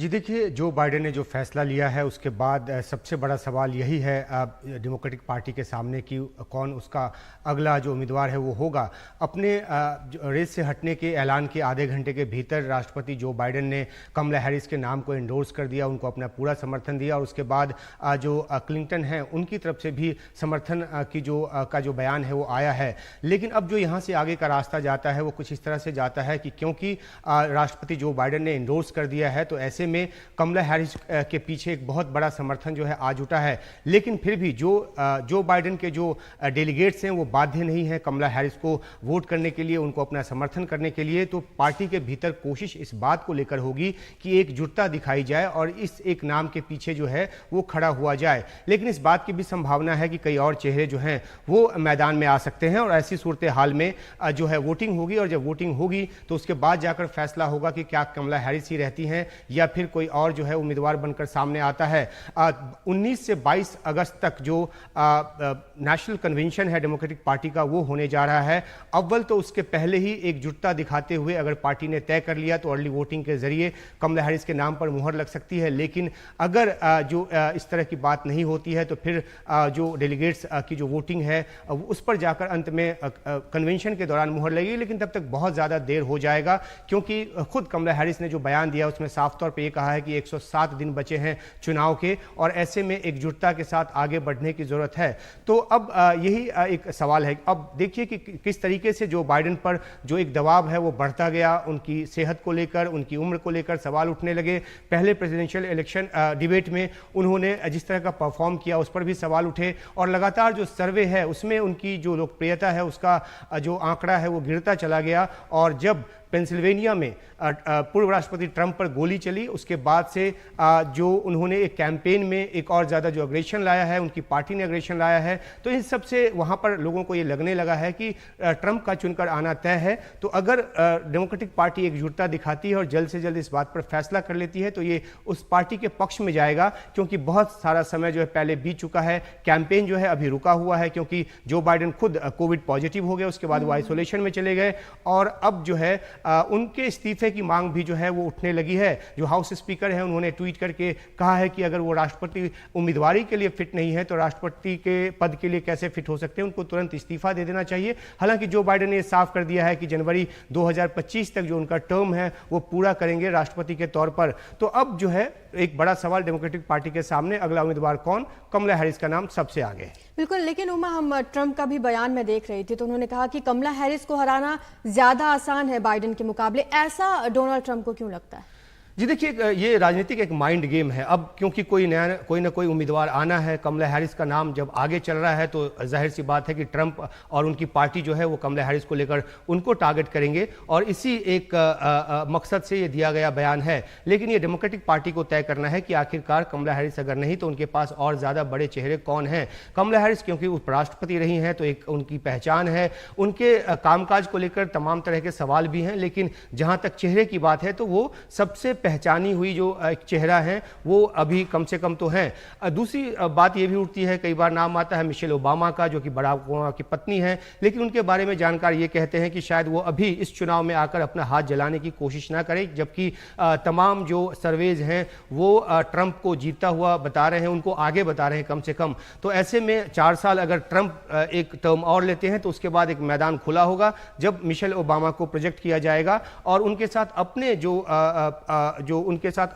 जी देखिए, Joe Biden ने जो फैसला लिया है उसके बाद सबसे बड़ा सवाल यही है डेमोक्रेटिक पार्टी के सामने कि कौन उसका अगला जो उम्मीदवार है वो होगा। अपने रेस से हटने के ऐलान के आधे घंटे के भीतर राष्ट्रपति जो बाइडेन ने कमला हैरिस के नाम को एंडोर्स कर दिया, उनको अपना पूरा समर्थन दिया और उसके बाद जो क्लिंटन हैं उनकी तरफ से भी समर्थन की जो बयान है वो आया है। लेकिन अब जो यहाँ से आगे का रास्ता जाता है वो कुछ इस तरह से जाता है कि क्योंकि राष्ट्रपति जो बाइडेन ने एंडोर्स कर दिया है तो ऐसे में कमला हैरिस के पीछे एक बहुत बड़ा समर्थन जो है आ जुटा है। लेकिन फिर भी जो बाइडेन के जो डेलीगेट्स हैं वो बाध्य नहीं है कमला हैरिस को वोट करने के लिए, उनको अपना समर्थन करने के लिए। तो पार्टी के भीतर कोशिश इस बात को लेकर होगी कि एकजुटता दिखाई जाए और इस एक नाम के पीछे जो है वो खड़ा हुआ जाए। लेकिन इस बात की भी संभावना है कि कई और चेहरे जो हैं वो मैदान में आ सकते हैं और ऐसी सूरत हाल में जो है वोटिंग होगी और जब वोटिंग होगी तो उसके बाद जाकर फैसला होगा कि क्या कमला हैरिस ही रहती हैं या फिर कोई और जो है उम्मीदवार बनकर सामने आता है। 19 से 22 अगस्त तक जो नेशनल कन्वेंशन है डेमोक्रेटिक पार्टी का वो होने जा रहा है। अव्वल तो उसके पहले ही एकजुटता दिखाते हुए अगर पार्टी ने तय कर लिया तो अर्ली वोटिंग के जरिए कमला हैरिस के नाम पर मुहर लग सकती है। लेकिन अगर जो इस तरह की बात नहीं होती है तो फिर जो डेलीगेट्स की जो वोटिंग है उस पर जाकर अंत में कन्वेंशन के दौरान मुहर लगेगी। लेकिन तब तक बहुत ज़्यादा देर हो जाएगा क्योंकि खुद कमला हैरिस ने जो बयान दिया उसमें साफ तौर पे ये कहा है कि 107 दिन बचे हैं चुनाव के और ऐसे में एकजुटता के साथ आगे बढ़ने की जरूरत है। तो अब यही एक सवाल है। अब देखिए कि किस तरीके से जो बाइडेन पर जो एक दबाव है वो बढ़ता गया, उनकी सेहत को लेकर, उनकी उम्र को लेकर सवाल उठने लगे। पहले प्रेसिडेंशियल इलेक्शन डिबेट में उन्होंने जिस तरह का परफॉर्म किया उस पर भी सवाल उठे और लगातार जो सर्वे है उसमें उनकी जो लोकप्रियता है उसका जो आंकड़ा है वो गिरता चला गया। और जब पेंसिल्वेनिया में पूर्व राष्ट्रपति ट्रंप पर गोली चली उसके बाद से जो उन्होंने एक कैंपेन में एक और ज़्यादा जो अग्रेशन लाया है, उनकी पार्टी ने अग्रेशन लाया है, तो इन सब से वहाँ पर लोगों को ये लगने लगा है कि ट्रंप का चुनकर आना तय है। तो अगर डेमोक्रेटिक पार्टी एकजुटता दिखाती है और जल्द से जल्द इस बात पर फैसला कर लेती है तो ये उस पार्टी के पक्ष में जाएगा क्योंकि बहुत सारा समय जो है पहले बीत चुका है। कैंपेन जो है अभी रुका हुआ है क्योंकि जो बाइडेन खुद कोविड पॉजिटिव हो गए, उसके बाद वो आइसोलेशन में चले गए और अब जो है उनके इस्तीफे की मांग भी जो है वो उठने लगी है। जो हाउस स्पीकर हैं उन्होंने ट्वीट करके कहा है कि अगर वो राष्ट्रपति उम्मीदवारी के लिए फिट नहीं है तो राष्ट्रपति के पद के लिए कैसे फिट हो सकते हैं, उनको तुरंत इस्तीफा दे देना चाहिए। हालांकि जो बाइडेन ने साफ कर दिया है कि जनवरी 2025 तक जो उनका टर्म है वो पूरा करेंगे राष्ट्रपति के तौर पर। तो अब जो है एक बड़ा सवाल डेमोक्रेटिक पार्टी के सामने, अगला उम्मीदवार कौन? कमला हैरिस का नाम सबसे आगे है। बिल्कुल, लेकिन उमा, हम ट्रंप का भी बयान में देख रही थी तो उन्होंने कहा कि कमला हैरिस को हराना ज्यादा आसान है बाइडेन के मुकाबले। ऐसा डोनाल्ड ट्रंप को क्यों लगता है? जी देखिए, ये राजनीतिक एक माइंड गेम है। अब क्योंकि कोई ना कोई उम्मीदवार आना है, कमला हैरिस का नाम जब आगे चल रहा है तो जाहिर सी बात है कि ट्रंप और उनकी पार्टी जो है वो कमला हैरिस को लेकर उनको टारगेट करेंगे और इसी एक मकसद से ये दिया गया बयान है। लेकिन ये डेमोक्रेटिक पार्टी को तय करना है कि आखिरकार कमला हैरिस अगर नहीं तो उनके पास और ज़्यादा बड़े चेहरे कौन हैं। कमला हैरिस क्योंकि उपराष्ट्रपति रही हैं तो एक उनकी पहचान है, उनके कामकाज को लेकर तमाम तरह के सवाल भी हैं। लेकिन जहाँ तक चेहरे की बात है तो वो सबसे पहचानी हुई जो एक चेहरा है वो अभी कम से कम तो है। दूसरी बात ये भी उठती है, कई बार नाम आता है मिशेल ओबामा का जो कि बराक ओबामा की पत्नी है, लेकिन उनके बारे में जानकार ये कहते हैं कि शायद वो अभी इस चुनाव में आकर अपना हाथ जलाने की कोशिश ना करें, जबकि तमाम जो सर्वेज हैं वो ट्रंप को जीतता हुआ बता रहे हैं, उनको आगे बता रहे हैं कम से कम। तो ऐसे में 4 साल अगर ट्रंप एक टर्म और लेते हैं तो उसके बाद एक मैदान खुला होगा जब मिशेल ओबामा को प्रोजेक्ट किया जाएगा और उनके साथ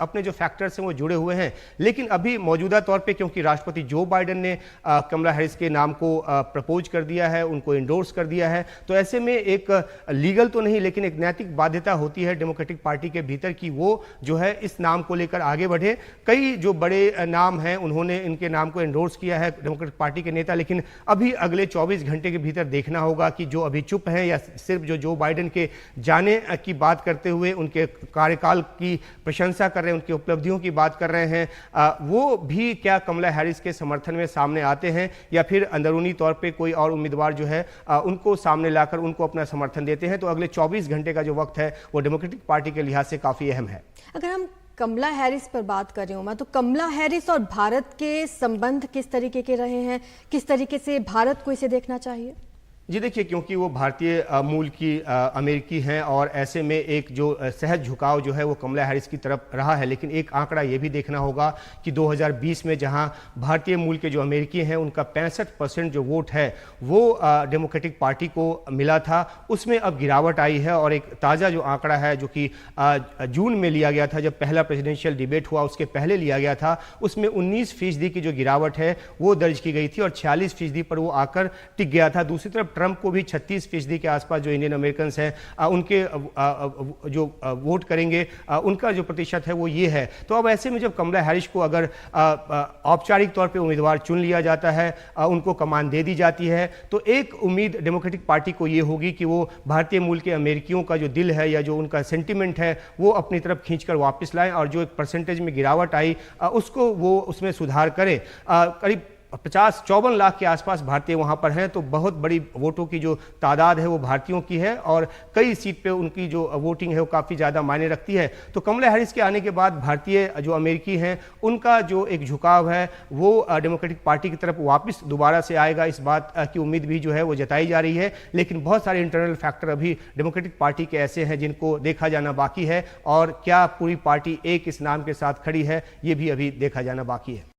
अपने जो फैक्टर्स हैं वो जुड़े हुए हैं। लेकिन अभी मौजूदा तौर पे क्योंकि राष्ट्रपति जो बाइडेन ने कमला हैरिस के नाम को प्रपोज कर दिया है, उनको एंडोर्स कर दिया है, तो ऐसे में एक लीगल तो नहीं लेकिन एक नैतिक बाध्यता होती है डेमोक्रेटिक पार्टी के भीतर कि वो जो है इस नाम को लेकर आगे बढ़े। कई जो बड़े नाम हैं उन्होंने इनके नाम को एंडोर्स किया है डेमोक्रेटिक पार्टी के नेता, लेकिन अभी अगले 24 घंटे के भीतर देखना होगा कि जो अभी चुप हैं या सिर्फ जो बाइडेन के जाने की बात करते हुए उनके कार्यकाल की प्रशंसा कर रहे हैं, उनकी उपलब्धियों की बात कर रहे हैं, वो भी क्या कमला हैरिस के समर्थन में सामने आते हैं या फिर अंदरूनी तौर पे कोई और उम्मीदवार जो है उनको सामने लाकर उनको अपना समर्थन देते हैं। तो अगले 24 घंटे का जो वक्त है वो डेमोक्रेटिक पार्टी के लिहाज से काफ़ी अहम है। अगर हम कमला हैरिस पर बात कर रही हूँ तो कमला हैरिस और भारत के संबंध किस तरीके के रहे हैं, किस तरीके से भारत को इसे देखना चाहिए? जी देखिए, क्योंकि वो भारतीय मूल की अमेरिकी हैं और ऐसे में एक जो सहज झुकाव जो है वो कमला हैरिस की तरफ रहा है। लेकिन एक आंकड़ा ये भी देखना होगा कि 2020 में जहां भारतीय मूल के जो अमेरिकी हैं उनका 65% जो वोट है वो डेमोक्रेटिक पार्टी को मिला था, उसमें अब गिरावट आई है। और एक ताज़ा जो आंकड़ा है जो कि जून में लिया गया था, जब पहला प्रेसिडेंशियल डिबेट हुआ उसके पहले लिया गया था, उसमें 19% की जो गिरावट है वो दर्ज की गई थी और 46% पर वो आकर टिक गया था। दूसरी तरफ ट्रंप को भी 36% के आसपास जो इंडियन अमेरिकन हैं उनके जो वोट करेंगे उनका जो प्रतिशत है वो ये है। तो अब ऐसे में जब कमला हैरिस को अगर औपचारिक तौर पे उम्मीदवार चुन लिया जाता है, उनको कमान दे दी जाती है, तो एक उम्मीद डेमोक्रेटिक पार्टी को ये होगी कि वो भारतीय मूल के अमेरिकियों का जो दिल है या जो उनका सेंटिमेंट है वो अपनी तरफ खींचकर वापस लाएं और जो एक परसेंटेज में गिरावट आई उसको वो उसमें सुधार करें। करीब 54 लाख के आसपास भारतीय वहां पर हैं, तो बहुत बड़ी वोटों की जो तादाद है वो भारतीयों की है और कई सीट पे उनकी जो वोटिंग है वो काफ़ी ज़्यादा मायने रखती है। तो कमला हैरिस के आने के बाद भारतीय जो अमेरिकी हैं उनका जो एक झुकाव है वो डेमोक्रेटिक पार्टी की तरफ वापस दोबारा से आएगा, इस बात की उम्मीद भी जो है वो जताई जा रही है। लेकिन बहुत सारे इंटरनल फैक्टर अभी डेमोक्रेटिक पार्टी के ऐसे हैं जिनको देखा जाना बाकी है और क्या पूरी पार्टी एक इस नाम के साथ खड़ी है ये भी अभी देखा जाना बाकी है।